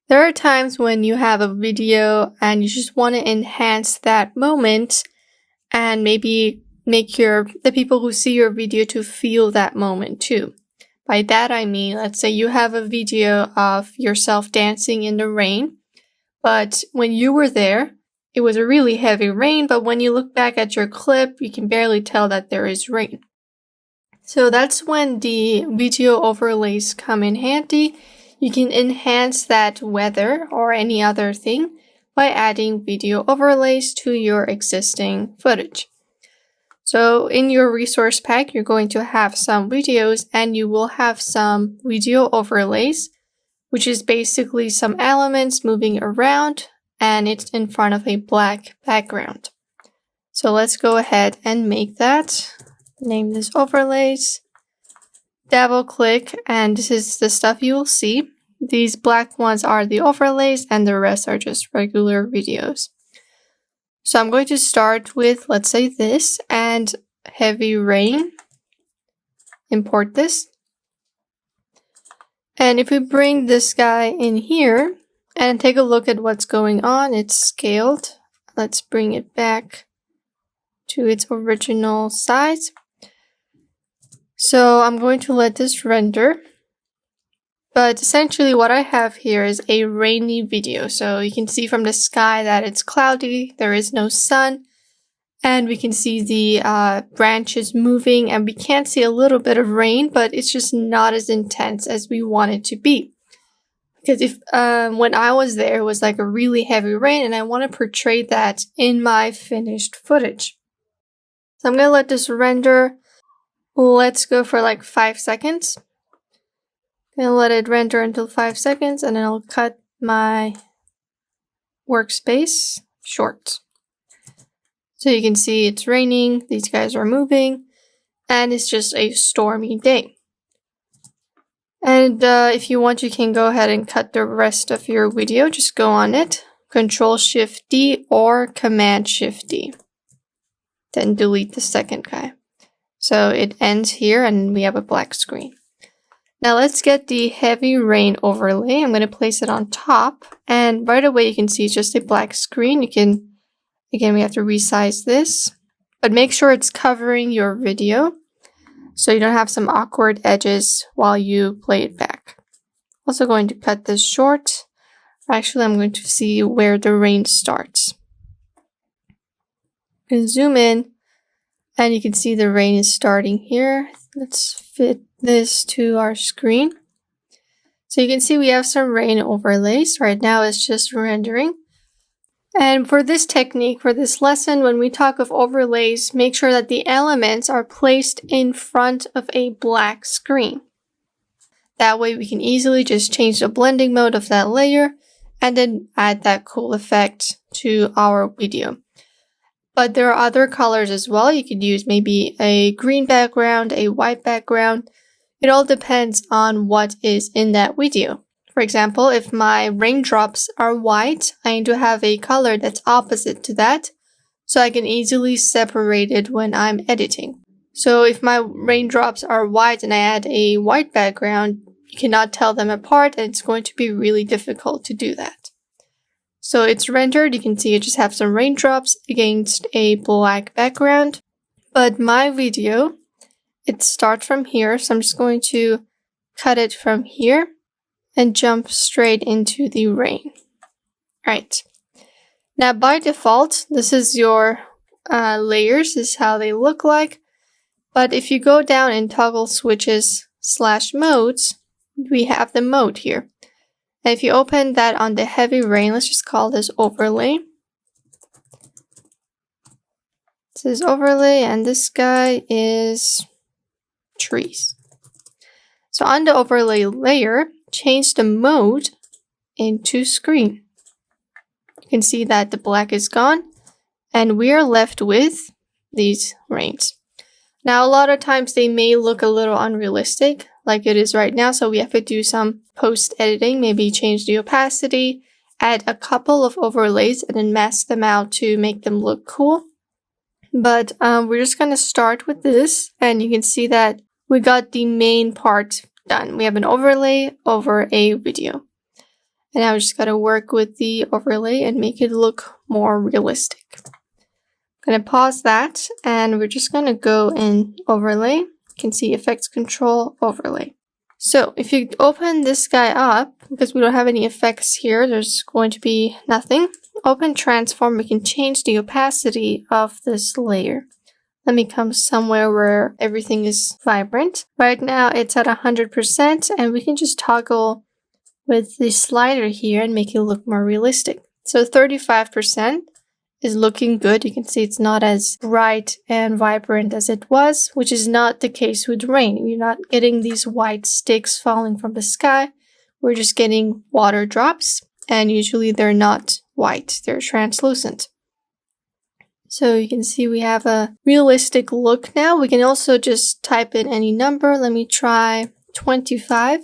There are times when you have a video and you just want to enhance that moment and maybe make the people who see your video to feel that moment too. By that I mean, let's say you have a video of yourself dancing in the rain, but when you were there, it was a really heavy rain, but when you look back at your clip, you can barely tell that there is rain. So that's when the video overlays come in handy. You can enhance that weather or any other thing by adding video overlays to your existing footage. So in your resource pack, you're going to have some videos and you will have some video overlays, which is basically some elements moving around and it's in front of a black background. So let's go ahead and make that. Name this overlays. Double click and this is the stuff you will see. These black ones are the overlays and the rest are just regular videos. So I'm going to start with, let's say this, and heavy rain. Import this. And if we bring this guy in here and take a look at what's going on, it's scaled. Let's bring it back to its original size. So I'm going to let this render. But essentially what I have here is a rainy video. So you can see from the sky that it's cloudy, there is no sun, and we can see the branches moving, and we can see a little bit of rain, but it's just not as intense as we want it to be. Because if when I was there, it was like a really heavy rain, and I want to portray that in my finished footage. So I'm going to let this render. Let's go for like 5 seconds. I'm going to let it render until 5 seconds and then I'll cut my workspace short. So you can see it's raining, these guys are moving, and it's just a stormy day. And if you want, you can go ahead and cut the rest of your video. Just go on it, Control-Shift-D or Command-Shift-D. Then delete the second guy. So it ends here and we have a black screen. Now let's get the heavy rain overlay. I'm going to place it on top and right away you can see it's just a black screen. You can, again, we have to resize this, but make sure it's covering your video so you don't have some awkward edges while you play it back. Also going to cut this short. Actually, I'm going to see where the rain starts. You can zoom in. And you can see the rain is starting here. Let's fit this to our screen. So you can see we have some rain overlays. Right now it's just rendering. And for this technique, for this lesson, when we talk of overlays, make sure that the elements are placed in front of a black screen. That way we can easily just change the blending mode of that layer and then add that cool effect to our video. But there are other colors as well. You could use maybe a green background, a white background. It all depends on what is in that video. For example, if my raindrops are white, I need to have a color that's opposite to that, so I can easily separate it when I'm editing. So if my raindrops are white and I add a white background, you cannot tell them apart and it's going to be really difficult to do that. So it's rendered, you can see I just have some raindrops against a black background. But my video, it starts from here, so I'm just going to cut it from here and jump straight into the rain. Right. Now by default, this is your layers, this is how they look like. But if you go down and toggle switches / modes, we have the mode here. And if you open that on the heavy rain, let's just call this overlay. This is overlay and this guy is trees. So on the overlay layer, change the mode into screen. You can see that the black is gone and we are left with these rains. Now a lot of times they may look a little unrealistic like it is right now, so we have to do some post editing, maybe change the opacity, add a couple of overlays and then mask them out to make them look cool. But we're just going to start with this and you can see that we got the main part done. We have an overlay over a video. And now we just gotta work with the overlay and make it look more realistic. I'm gonna pause that and we're just gonna go in overlay. You can see effects control overlay. So if you open this guy up, because we don't have any effects here, there's going to be nothing. Open transform, we can change the opacity of this layer. Let me come somewhere where everything is vibrant. Right now it's at 100% and we can just toggle with the slider here and make it look more realistic. So 35% is looking good. You can see it's not as bright and vibrant as it was, which is not the case with rain. We're not getting these white sticks falling from the sky. We're just getting water drops, and usually they're not white, they're translucent. So you can see we have a realistic look now. We can also just type in any number. Let me try 25,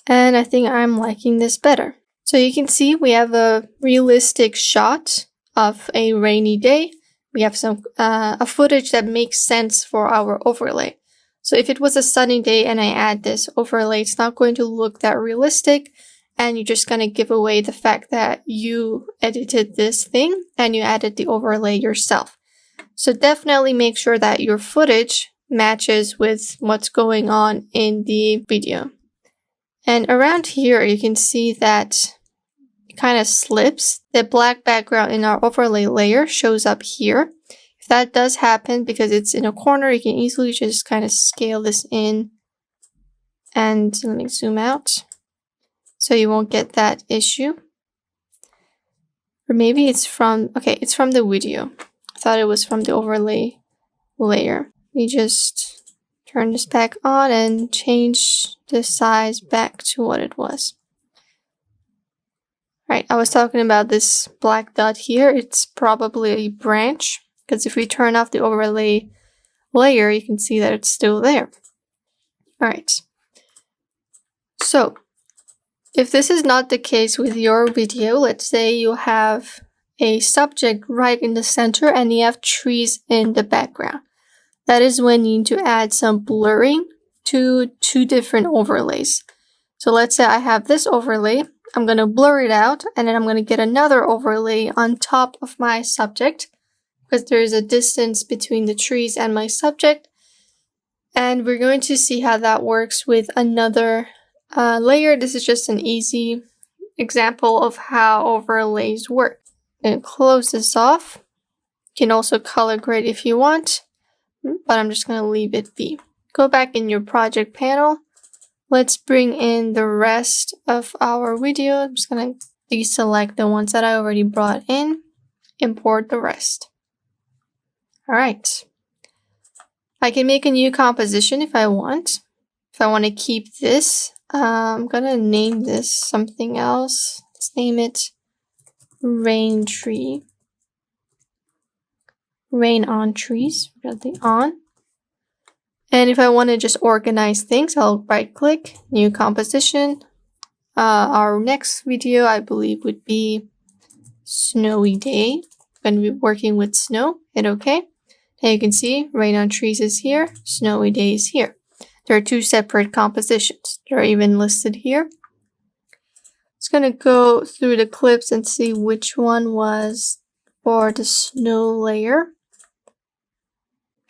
and I think I'm liking this better. So you can see we have a realistic shot of a rainy day. We have some a footage that makes sense for our overlay. So if it was a sunny day and I add this overlay, it's not going to look that realistic, and you're just going to give away the fact that you edited this thing and you added the overlay yourself. So definitely make sure that your footage matches with what's going on in the video. And around here you can see that kind of slips. The black background in our overlay layer shows up here. If that does happen because it's in a corner, you can easily just kind of scale this in. And let me zoom out so you won't get that issue. Or maybe it's from, okay, it's from the video. I thought it was from the overlay layer. We just turn this back on and change the size back to what it was. Right, I was talking about this black dot here. It's probably a branch, because if we turn off the overlay layer, you can see that it's still there. All right. So, if this is not the case with your video, let's say you have a subject right in the center and you have trees in the background. That is when you need to add some blurring to two different overlays. So let's say I have this overlay. I'm going to blur it out, and then I'm going to get another overlay on top of my subject, because there is a distance between the trees and my subject. And we're going to see how that works with another layer. This is just an easy example of how overlays work. And close this off. You can also color grade if you want, but I'm just going to leave it be. Go back in your project panel. Let's bring in the rest of our video. I'm just going to deselect the ones that I already brought in, import the rest. All right. I can make a new composition if I want. If I want to keep this, I'm going to name this something else. Let's name it Rain Tree. Rain on trees. We got the on. And if I want to just organize things, I'll right click, new composition. Our next video, I believe, would be snowy day. I'm going to be working with snow. Hit OK. And you can see rain on trees is here, snowy day is here. There are two separate compositions. They're even listed here. Just going to go through the clips and see which one was for the snow layer.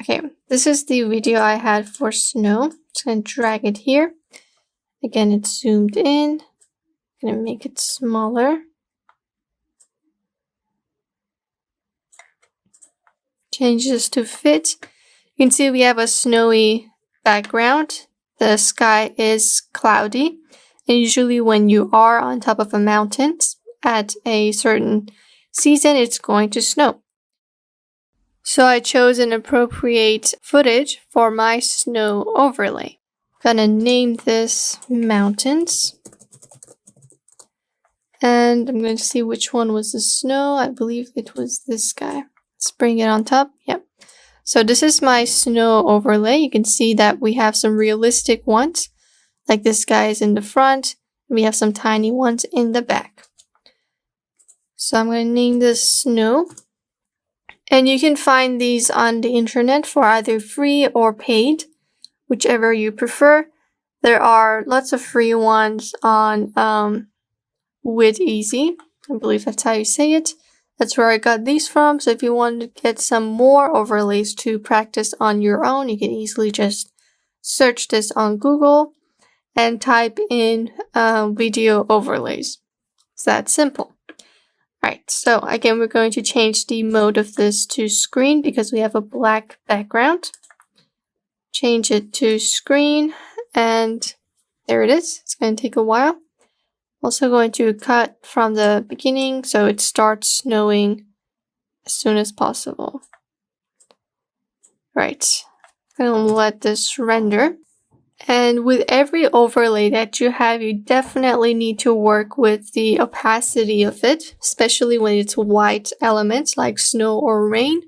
Okay, this is the video I had for snow. Just going to drag it here. Again, it's zoomed in. I'm going to make it smaller. Change this to fit. You can see we have a snowy background. The sky is cloudy. And usually when you are on top of a mountain at a certain season, it's going to snow. So I chose an appropriate footage for my snow overlay. I'm gonna name this mountains. And I'm going to see which one was the snow. I believe it was this guy. Let's bring it on top. Yep. So this is my snow overlay. You can see that we have some realistic ones, like this guy is in the front. We have some tiny ones in the back. So I'm going to name this snow. And you can find these on the internet for either free or paid, whichever you prefer. There are lots of free ones on with Easy. I believe that's how you say it. That's where I got these from. So if you want to get some more overlays to practice on your own, you can easily just search this on Google and type in video overlays. It's that simple. Alright, so again, we're going to change the mode of this to screen because we have a black background. Change it to screen, and there it is. It's going to take a while. Also going to cut from the beginning so it starts snowing as soon as possible. Right, I'm going to let this render. And with every overlay that you have, you definitely need to work with the opacity of it, especially when it's white elements like snow or rain,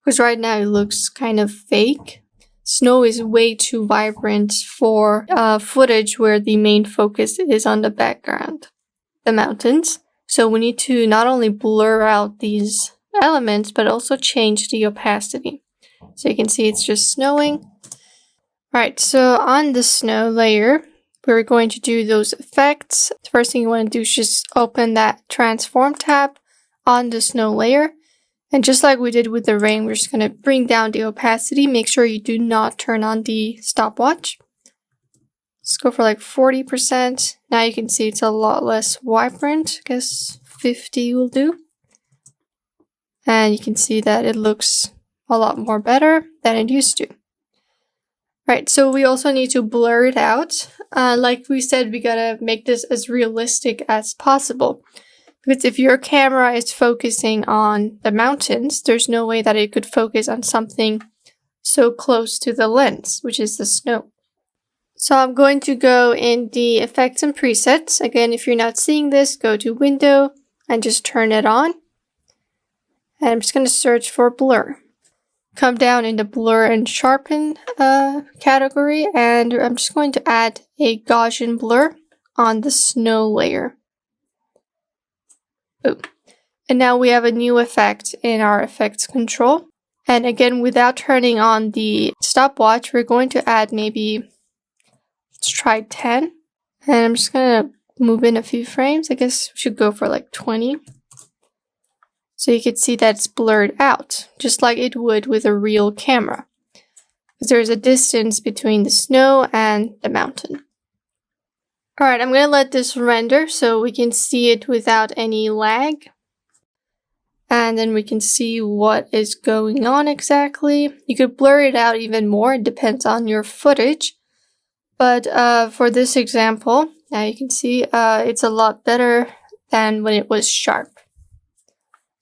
because right now it looks kind of fake. Snow is way too vibrant for footage where the main focus is on the background, the mountains. So we need to not only blur out these elements, but also change the opacity. So you can see it's just snowing. Alright, so on the snow layer, we're going to do those effects. The first thing you want to do is just open that transform tab on the snow layer. And just like we did with the rain, we're just going to bring down the opacity. Make sure you do not turn on the stopwatch. Let's go for like 40%. Now you can see it's a lot less vibrant. I guess 50 will do. And you can see that it looks a lot more better than it used to. Right, so we also need to blur it out. Like we said, we gotta make this as realistic as possible. Because if your camera is focusing on the mountains, there's no way that it could focus on something so close to the lens, which is the snow. So I'm going to go in the effects and presets. Again, if you're not seeing this, go to window and just turn it on. And I'm just going to search for blur. Come down in the blur and sharpen category, and I'm just going to add a Gaussian blur on the snow layer. Boom. And now we have a new effect in our effects control. And again, without turning on the stopwatch, we're going to add maybe, let's try 10. And I'm just going to move in a few frames. I guess we should go for like 20. So you can see that it's blurred out, just like it would with a real camera. Because there's a distance between the snow and the mountain. Alright, I'm going to let this render so we can see it without any lag. And then we can see what is going on exactly. You could blur it out even more, it depends on your footage. But for this example, now you can see it's a lot better than when it was sharp.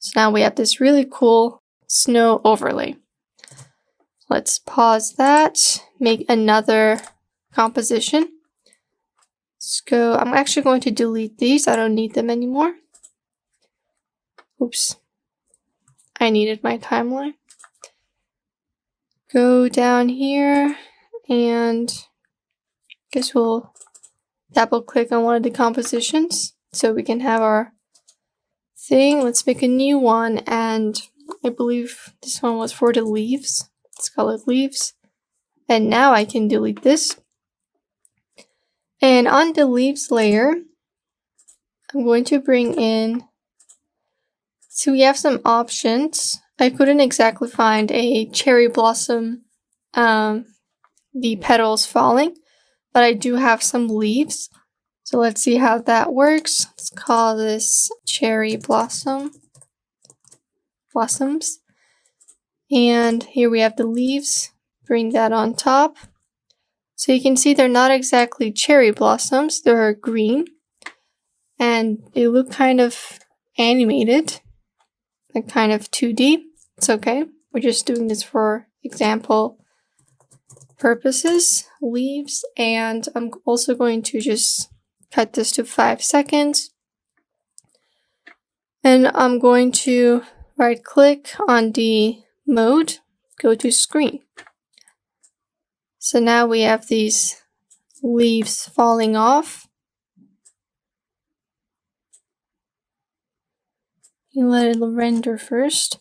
So now we have this really cool snow overlay. Let's pause that, make another composition. Let's go, I'm actually going to delete these, I don't need them anymore. Oops, I needed my timeline. Go down here, and I guess we'll double click on one of the compositions so we can have our thing. Let's make a new one, and I believe this one was for the leaves. Let's call it leaves. And now I can delete this. And on the leaves layer, I'm going to bring in, so we have some options. I couldn't exactly find a cherry blossom, the petals falling, but I do have some leaves. So let's see how that works. Let's call this cherry blossoms. And here we have the leaves. Bring that on top. So you can see they're not exactly cherry blossoms, they're green. And they look kind of animated, like kind of 2D. It's okay. We're just doing this for example purposes. Leaves, and I'm also going to just cut this to 5 seconds. And I'm going to right click on the mode, go to screen. So now we have these leaves falling off. You let it render first.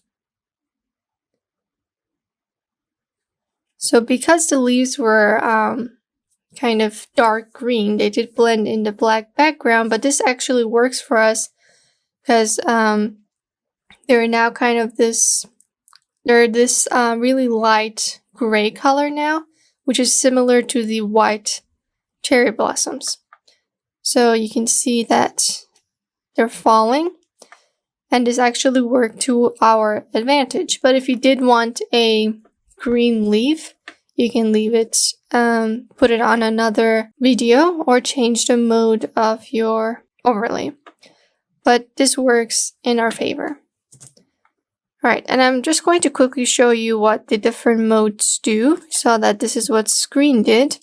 So because the leaves were kind of dark green. They did blend in the black background, but this actually works for us because they're now kind of this really light gray color now, which is similar to the white cherry blossoms. So you can see that they're falling, and this actually worked to our advantage. But if you did want a green leaf, you can leave it, put it on another video, or change the mode of your overlay. But this works in our favor. Alright, and I'm just going to quickly show you what the different modes do. You saw that this is what screen did.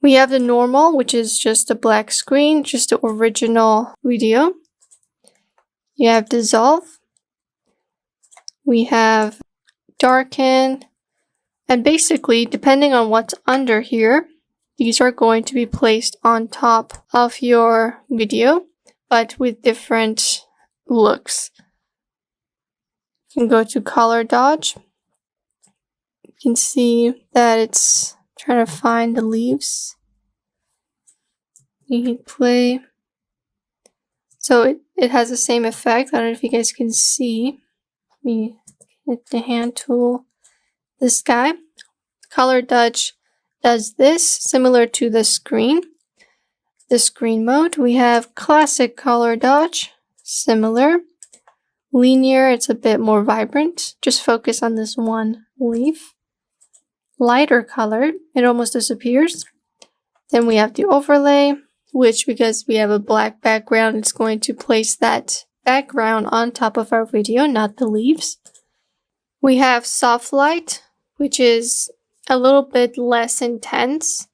We have the normal, which is just a black screen, just the original video. You have dissolve. We have darken. And basically, depending on what's under here, these are going to be placed on top of your video, but with different looks. You can go to color dodge. You can see that it's trying to find the leaves. You can play. So it has the same effect. I don't know if you guys can see. Let me hit the hand tool. This guy. Color dodge does this, similar to the screen. The screen mode. We have classic color dodge, similar. Linear, it's a bit more vibrant. Just focus on this one leaf. Lighter colored, it almost disappears. Then we have the overlay, which because we have a black background, it's going to place that background on top of our video, not the leaves. We have soft light, which is a little bit less intense.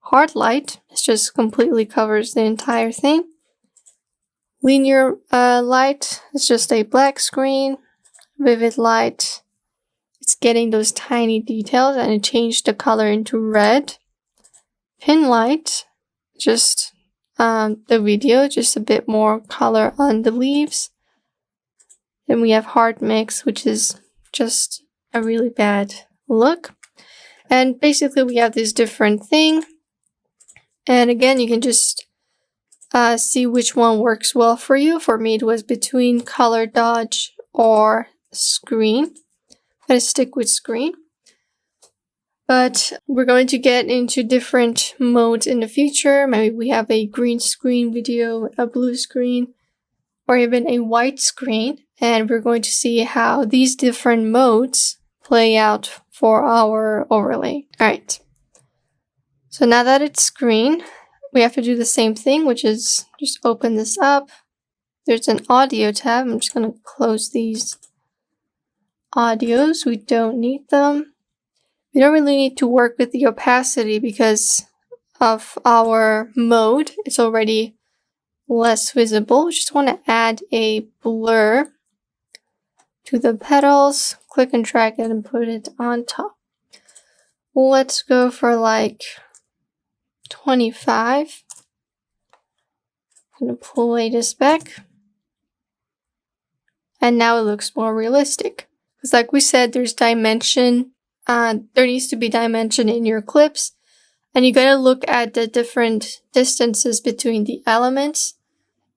Hard light, it just completely covers the entire thing. Linear light, it's just a black screen. Vivid light, it's getting those tiny details, and it changed the color into red. Pin light, just the video, just a bit more color on the leaves. Then we have hard mix, which is just a really bad look. And basically we have this different thing. And again, you can just see which one works well for you. For me, it was between color dodge or screen. I'm going to stick with screen. But we're going to get into different modes in the future. Maybe we have a green screen video, a blue screen, or even a white screen. And we're going to see how these different modes play out for our overlay. Alright. So now that it's screen, we have to do the same thing, which is just open this up. There's an audio tab. I'm just going to close these audios. We don't need them. We don't really need to work with the opacity because of our mode. It's already less visible. We just want to add a blur to the petals. Click and drag it and put it on top. Let's go for like 25. I'm going to play this back. And now it looks more realistic. Because like we said, there's dimension. There needs to be dimension in your clips. And you gotta look at the different distances between the elements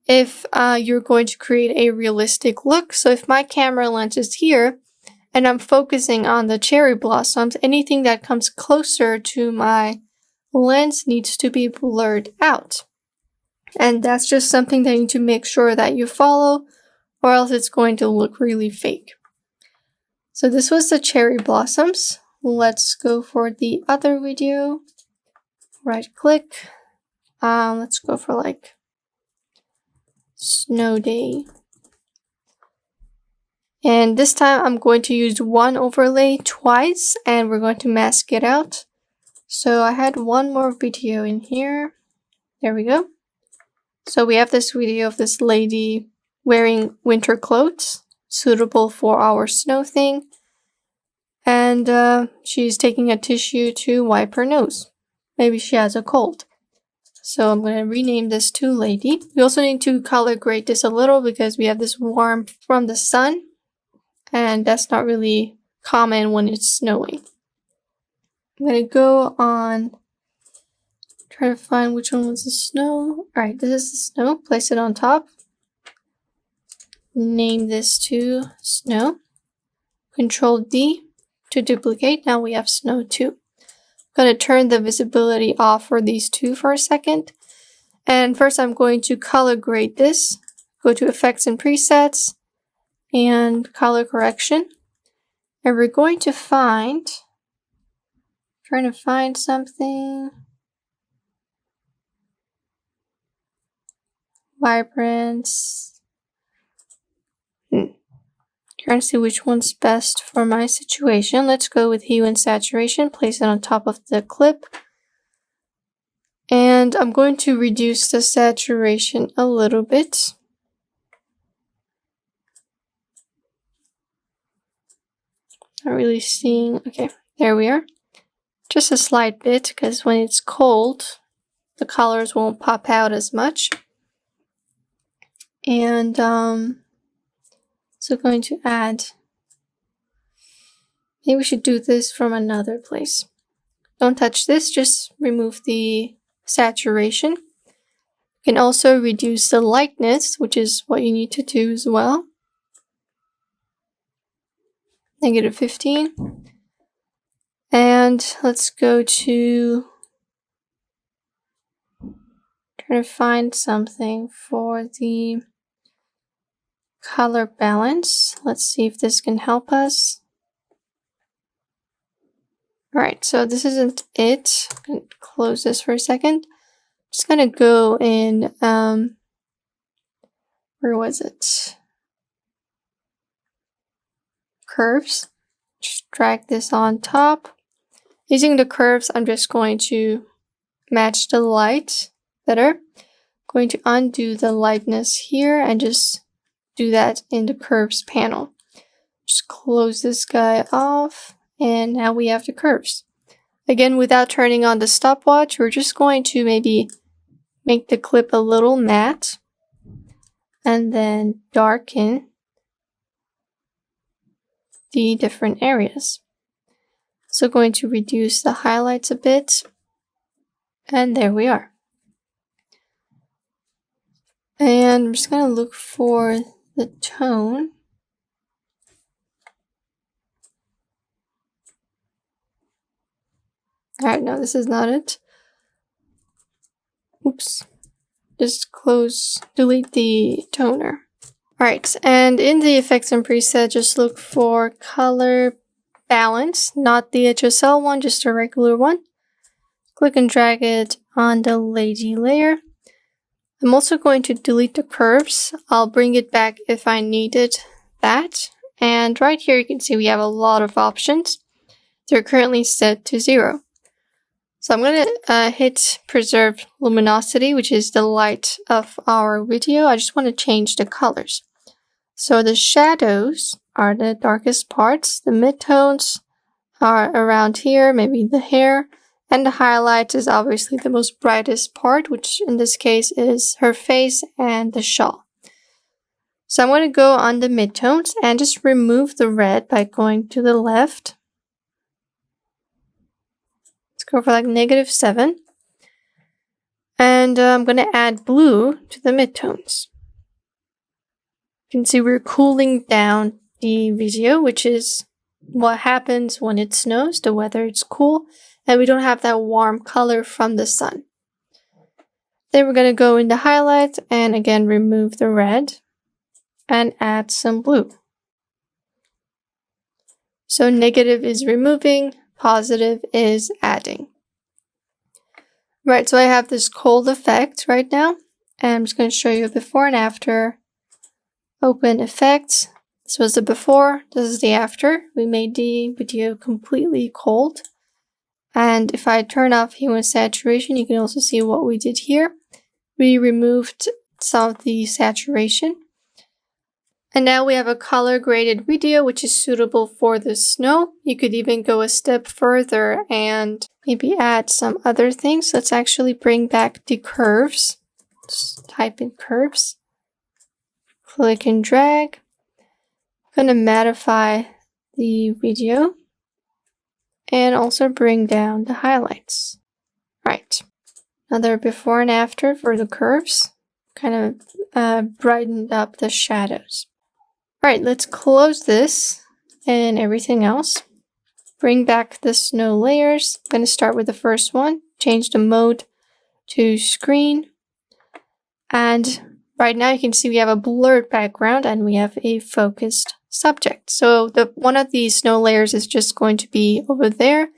if you're going to create a realistic look. So if my camera lens is here, and I'm focusing on the cherry blossoms, anything that comes closer to my lens needs to be blurred out. And that's just something that you need to make sure that you follow, or else it's going to look really fake. So this was the cherry blossoms. Let's go for the other video. Right click. Let's go for like snow day. And this time I'm going to use one overlay twice, and we're going to mask it out. So I had one more video in here. There we go. So we have this video of this lady wearing winter clothes, suitable for our snow thing. And she's taking a tissue to wipe her nose. Maybe she has a cold. So I'm going to rename this to lady. We also need to color grade this a little because we have this warmth from the sun. And that's not really common when it's snowing. I'm going to go on, try to find which one was the snow. Alright, this is the snow. Place it on top. Name this to snow. Control D to duplicate. Now we have snow 2. I'm going to turn the visibility off for these two for a second. And first I'm going to color grade this. Go to Effects and Presets and Color Correction. And we're going to find, trying to find something. Vibrance. Trying to see which one's best for my situation. Let's go with Hue and Saturation. Place it on top of the clip. And I'm going to reduce the saturation a little bit. Not really seeing. Okay, there we are. Just a slight bit, because when it's cold, the colors won't pop out as much. And so going to add, maybe we should do this from another place. Don't touch this, just remove the saturation. You can also reduce the lightness, which is what you need to do as well. -15. And let's go to, try to find something for the color balance. Let's see if this can help us. Alright, so this isn't it. I'm going to close this for a second. I'm just going to go in, where was it? Curves. Just drag this on top. Using the curves, I'm just going to match the light better. Going to undo the lightness here and just do that in the curves panel. Just close this guy off, and now we have the curves. Again, without turning on the stopwatch, we're just going to maybe make the clip a little matte and then darken the different areas. So going to reduce the highlights a bit, and there we are. And I'm just going to look for the tone. Alright, no, this is not it. Oops. Just close, delete the toner. Alright, and in the effects and preset, just look for color balance, not the HSL one, just a regular one. Click and drag it on the lazy layer. I'm also going to delete the curves. I'll bring it back if I needed that. And right here you can see we have a lot of options. They're currently set to 0. So I'm going to hit Preserve Luminosity, which is the light of our video. I just want to change the colors. So the shadows are the darkest parts. The midtones are around here, maybe the hair. And the highlights is obviously the most brightest part, which in this case is her face and the shawl. So I'm going to go on the midtones and just remove the red by going to the left. Let's go for like -7. And I'm going to add blue to the midtones. You can see we're cooling down the video, which is what happens when it snows. The weather is cool. And we don't have that warm color from the sun. Then we're going to go in the highlight and again remove the red and add some blue. So negative is removing, positive is adding. Right, so I have this cold effect right now, and I'm just going to show you a before and after. Open effects. This was the before, this is the after. We made the video completely cold. And if I turn off hue and saturation, you can also see what we did here. We removed some of the saturation. And now we have a color graded video, which is suitable for the snow. You could even go a step further and maybe add some other things. Let's actually bring back the curves. Just type in curves. Click and drag. I'm going to mattify the video. and also bring down the highlights. Right. Another before and after for the curves. Kind of brightened up the shadows. Alright, let's close this and everything else. Bring back the snow layers. I'm going to start with the first one. Change the mode to screen. And right now you can see we have a blurred background and we have a focused subject. So one of these snow layers is just going to be over there.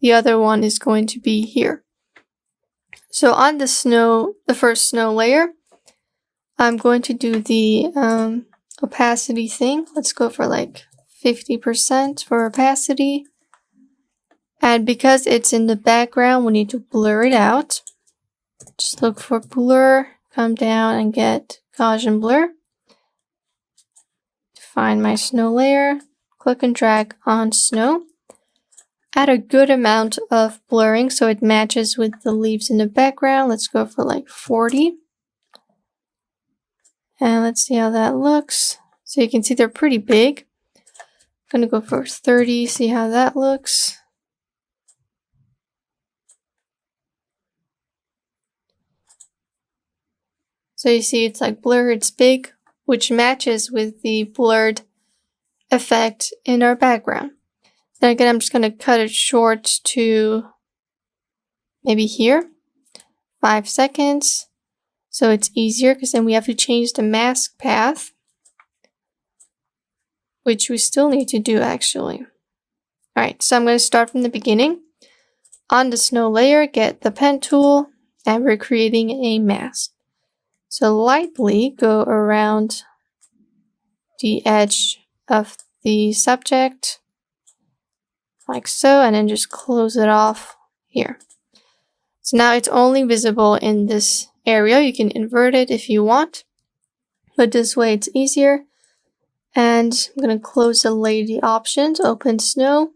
The other one is going to be here. So on the first snow layer, I'm going to do the opacity thing. Let's go for like 50% for opacity. And because it's in the background, we need to blur it out. Just look for blur, come down and get Gaussian blur. Find my snow layer, click and drag on snow. Add a good amount of blurring so it matches with the leaves in the background. Let's go for like 40. And let's see how that looks. So you can see they're pretty big. I'm gonna go for 30, see how that looks. So you see it's like blur, it's big, which matches with the blurred effect in our background. Then again, I'm just going to cut it short to maybe here, 5 seconds. So it's easier because then we have to change the mask path, which we still need to do actually. Alright, so I'm going to start from the beginning. On the snow layer, get the pen tool, and we're creating a mask. So lightly go around the edge of the subject, like so, and then just close it off here. So now it's only visible in this area. You can invert it if you want, but this way it's easier. And I'm going to close the lady options, open snow,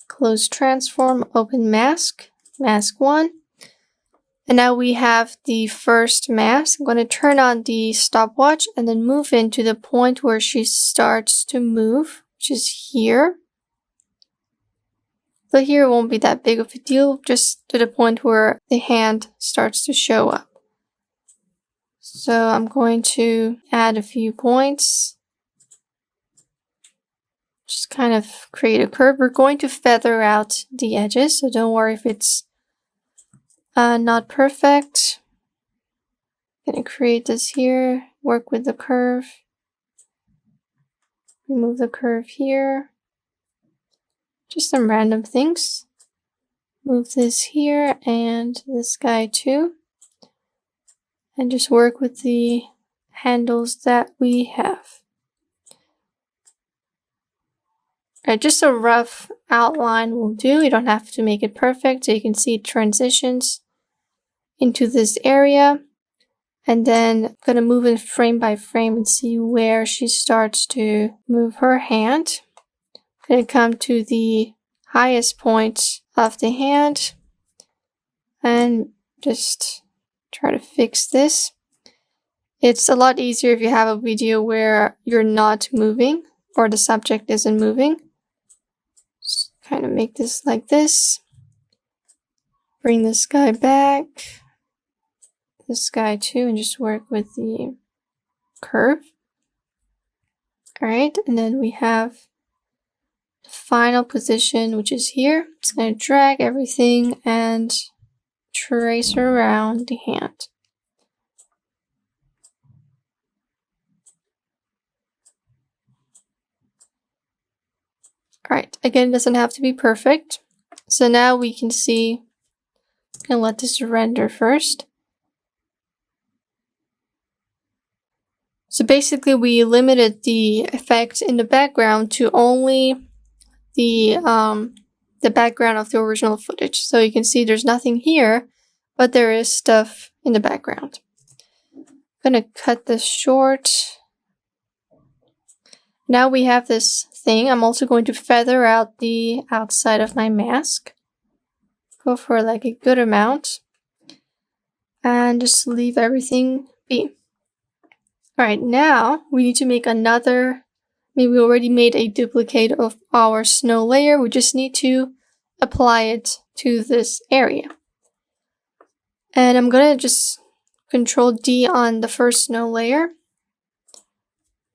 close transform, open mask, mask 1. And now we have the first mask. I'm going to turn on the stopwatch and then move into the point where she starts to move, which is here. So here it won't be that big of a deal, just to the point where the hand starts to show up. So I'm going to add a few points. Just kind of create a curve. We're going to feather out the edges, so don't worry if it's not perfect. I'm going to create this here, work with the curve. Remove the curve here. Just some random things. Move this here and this guy too. And just work with the handles that we have. Alright, just a rough outline will do. You don't have to make it perfect. So you can see it transitions into this area. And then I'm going to move it frame by frame and see where she starts to move her hand. I'm going to come to the highest point of the hand and just try to fix this. It's a lot easier if you have a video where you're not moving or the subject isn't moving. Just kind of make this like this. Bring this guy back. This guy too, and just work with the curve. Alright, and then we have the final position, which is here. It's going to drag everything and trace around the hand. Alright, again, it doesn't have to be perfect. So now we can see, I'm going to let this render first. So basically we limited the effect in the background to only the background of the original footage. So you can see there's nothing here, but there is stuff in the background. I'm going to cut this short. Now we have this thing. I'm also going to feather out the outside of my mask. Go for like a good amount. And just leave everything be. Alright, now we need to make another, maybe we already made a duplicate of our snow layer. We just need to apply it to this area. And I'm gonna just Control D on the first snow layer,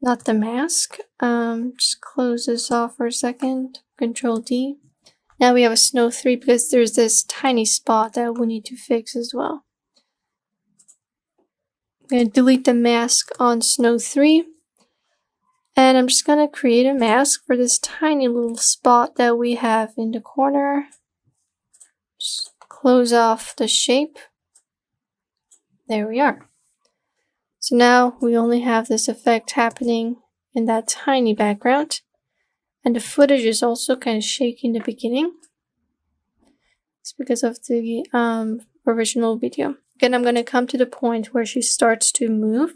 not the mask. Just close this off for a second. Control D. Now we have a snow 3 because there's this tiny spot that we need to fix as well. I'm going to delete the mask on snow 3. And I'm just going to create a mask for this tiny little spot that we have in the corner. Just close off the shape. There we are. So now we only have this effect happening in that tiny background. And the footage is also kind of shaky in the beginning. It's because of the original video. Again, I'm going to come to the point where she starts to move.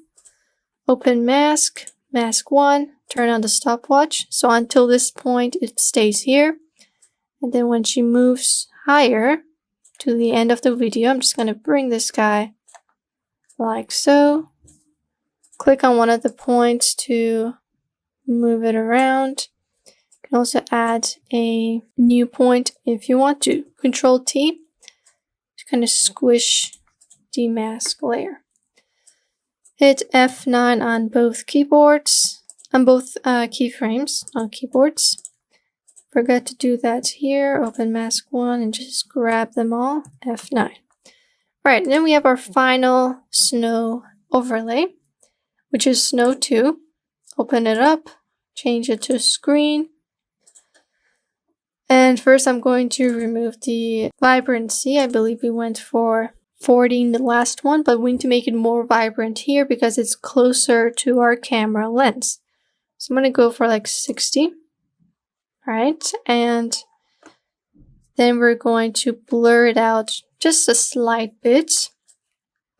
Open mask, mask 1, turn on the stopwatch. So until this point, it stays here. And then when she moves higher to the end of the video, I'm just going to bring this guy like so. Click on one of the points to move it around. You can also add a new point if you want to. Control T to kind of squish the mask layer. Hit F9 on both keyboards, on both keyframes on keyboards. Forgot to do that here. Open mask 1 and just grab them all. F9. Alright, and then we have our final snow overlay, which is snow 2. Open it up, change it to screen. And first I'm going to remove the vibrancy. I believe we went for 40 in the last one, but we need to make it more vibrant here because it's closer to our camera lens. So I'm going to go for like 60. Alright, and then we're going to blur it out just a slight bit.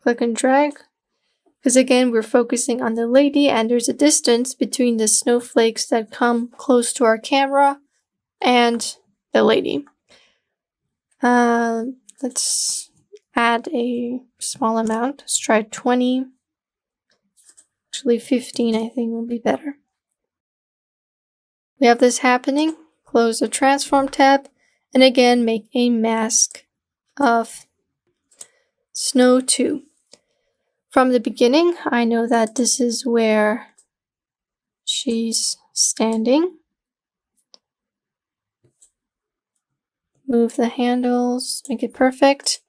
Click and drag. Because again, we're focusing on the lady and there's a distance between the snowflakes that come close to our camera and the lady. Let's add a small amount. Let's try 20. Actually 15 I think will be better. We have this happening. Close the transform tab and again make a mask of snow 2. From the beginning, I know that this is where she's standing. Move the handles, make it perfect,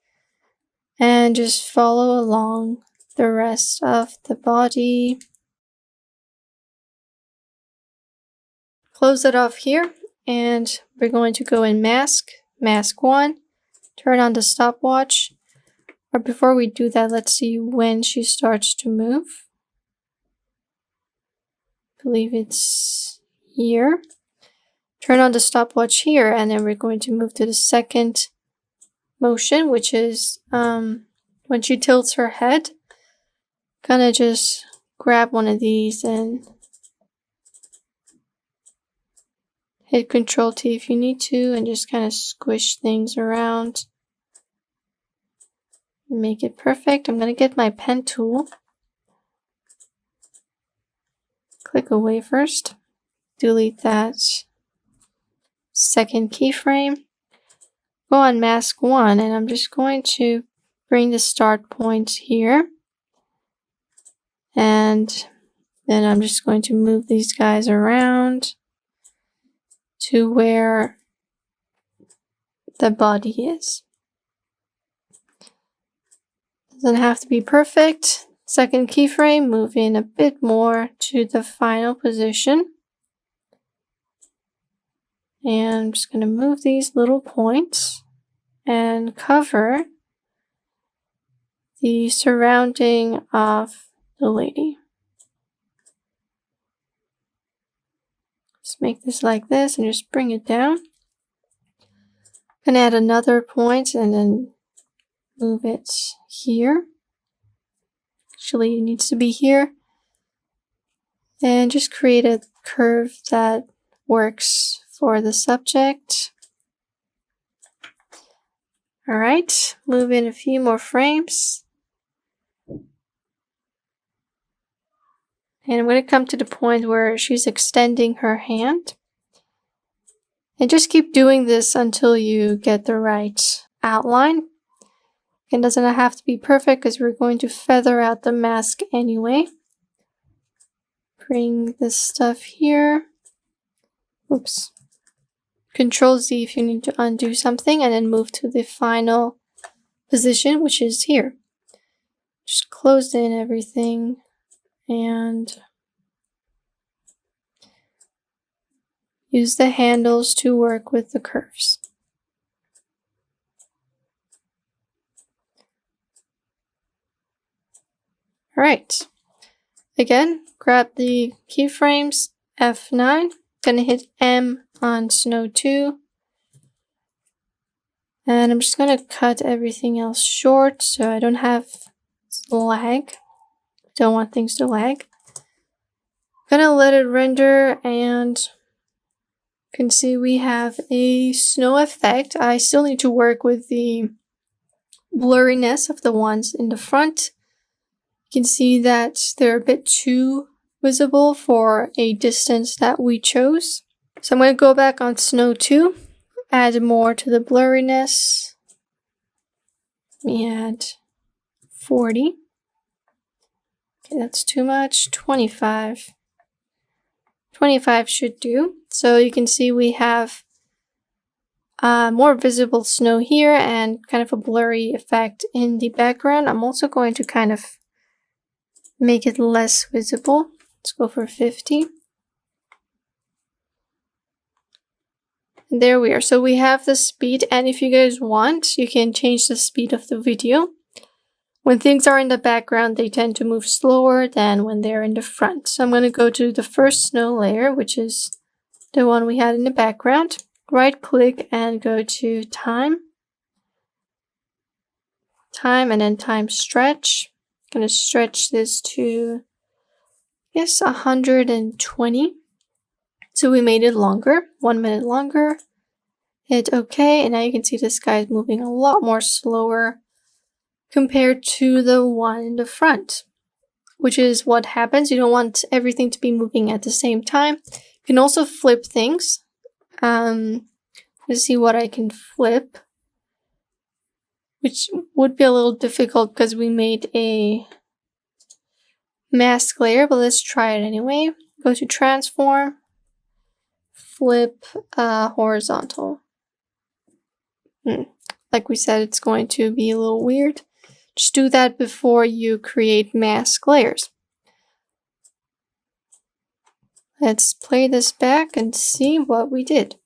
and just follow along the rest of the body. Close it off here, and we're going to go in mask, mask 1, turn on the stopwatch. Or before we do that, let's see when she starts to move. I believe it's here. Turn on the stopwatch here, and then we're going to move to the second motion, which is when she tilts her head. Gonna just grab one of these and hit Control T if you need to, and just kind of squish things around. Make it perfect. I'm going to get my pen tool. Click away first. Delete that second keyframe. Go on mask 1 and I'm just going to bring the start point here. And then I'm just going to move these guys around to where the body is. Doesn't have to be perfect. Second keyframe, move in a bit more to the final position. And I'm just going to move these little points and cover the surrounding of the lady. Just make this like this and just bring it down. I'm going to add another point and then move it here. Actually, it needs to be here. And just create a curve that works for the subject. Alright, move in a few more frames. And I'm going to come to the point where she's extending her hand. And just keep doing this until you get the right outline. It doesn't have to be perfect because we're going to feather out the mask anyway. Bring this stuff here. Oops. Control Z if you need to undo something, and then move to the final position, which is here. Just close in everything and use the handles to work with the curves. Alright. Again, grab the keyframes, F9. Gonna hit M on Snow 2. And I'm just gonna cut everything else short so I don't have lag. Don't want things to lag. Gonna let it render, and you can see we have a snow effect. I still need to work with the blurriness of the ones in the front. You can see that they're a bit too visible for a distance that we chose. So I'm going to go back on Snow 2, add more to the blurriness. Let me add 40. Okay, that's too much. 25. 25 should do. So you can see we have more visible snow here and kind of a blurry effect in the background. I'm also going to kind of make it less visible. Let's go for 50. And there we are. So we have the speed, and if you guys want, you can change the speed of the video. When things are in the background, they tend to move slower than when they're in the front. So I'm going to go to the first snow layer, which is the one we had in the background. Right click and go to time. Time and then time stretch. I'm going to stretch this to, I guess, 120. So we made it longer, 1 minute longer. Hit OK, and now you can see this guy is moving a lot more slower compared to the one in the front, which is what happens. You don't want everything to be moving at the same time. You can also flip things. Let's see what I can flip, which would be a little difficult because we made a mask layer, but let's try it anyway. Go to transform, flip horizontal. Like we said, it's going to be a little weird. Just do that before you create mask layers. Let's play this back and see what we did.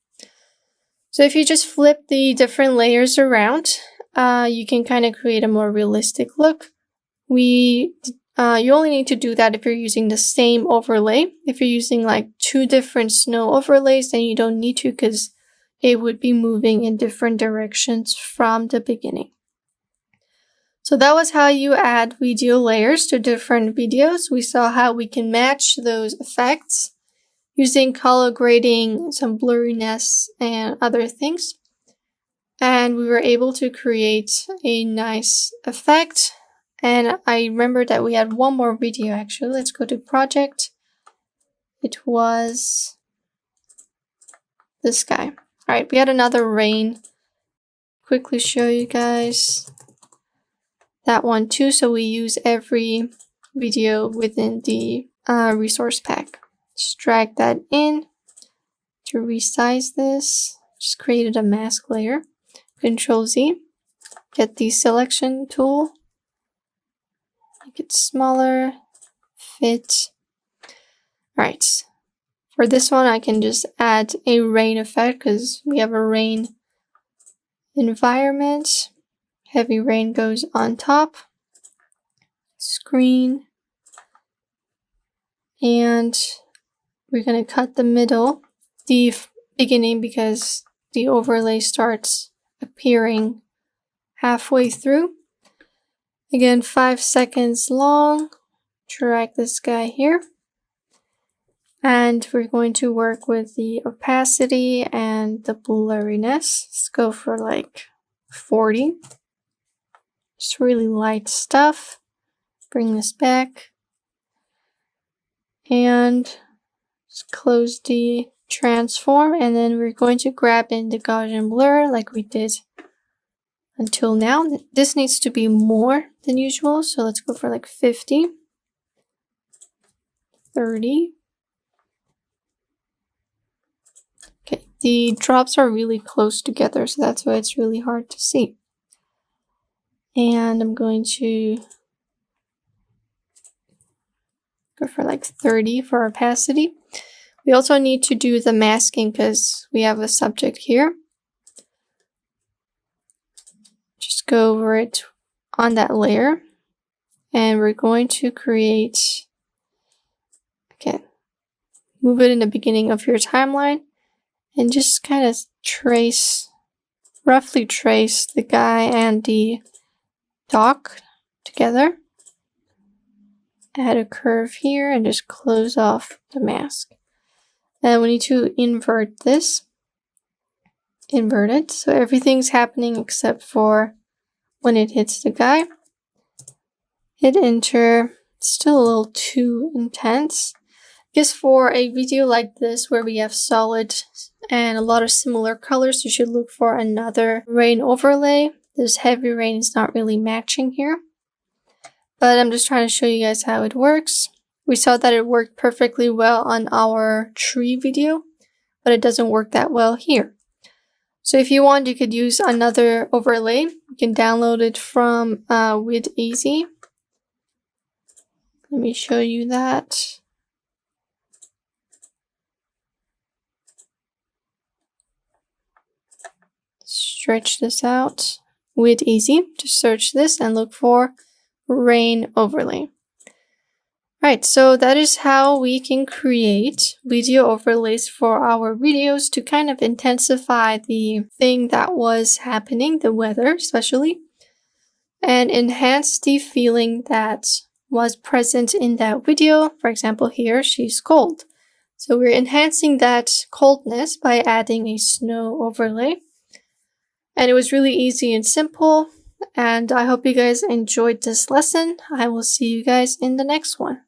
So if you just flip the different layers around, you can kind of create a more realistic look. You only need to do that if you're using the same overlay. If you're using like 2 different snow overlays, then you don't need to, because it would be moving in different directions from the beginning. So that was how you add video layers to different videos. We saw how we can match those effects using color grading, some blurriness, and other things. And we were able to create a nice effect. And I remember that we had one more video actually. Let's go to project. It was this guy. Alright, we had another rain. Quickly show you guys that one too. So we use every video within the resource pack. Just drag that in to resize this. Just created a mask layer. Control Z. Get the selection tool. Make it smaller. Fit. Alright. For this one, I can just add a rain effect because we have a rain environment. Heavy rain goes on top. Screen. And we're going to cut the middle, the beginning, because the overlay starts appearing halfway through. Again, 5 seconds long. Drag this guy here. And we're going to work with the opacity and the blurriness. Let's go for like 40. Just really light stuff. Bring this back. And just close the transform, and then we're going to grab in the Gaussian blur like we did until now. This needs to be more than usual, so let's go for like 50, 30. Okay, the drops are really close together, so that's why it's really hard to see. And I'm going to go for like 30 for opacity. We also need to do the masking because we have a subject here. Just go over it on that layer. And we're going to create, okay, move it in the beginning of your timeline and just kind of roughly trace the guy and the dog together. Add a curve here and just close off the mask. And we need to invert this. Invert it so everything's happening except for when it hits the guy. Hit enter. It's still a little too intense. I guess for a video like this where we have solid and a lot of similar colors, you should look for another rain overlay. This heavy rain is not really matching here. But I'm just trying to show you guys how it works. We saw that it worked perfectly well on our tree video, but it doesn't work that well here. So if you want, you could use another overlay. You can download it from With-Easy. Let me show you that. Stretch this out. With-Easy. Just search this and look for rain overlay. Right, so that is how we can create video overlays for our videos to kind of intensify the thing that was happening, the weather especially, and enhance the feeling that was present in that video. For example, here she's cold. So we're enhancing that coldness by adding a snow overlay. And it was really easy and simple. And I hope you guys enjoyed this lesson. I will see you guys in the next one.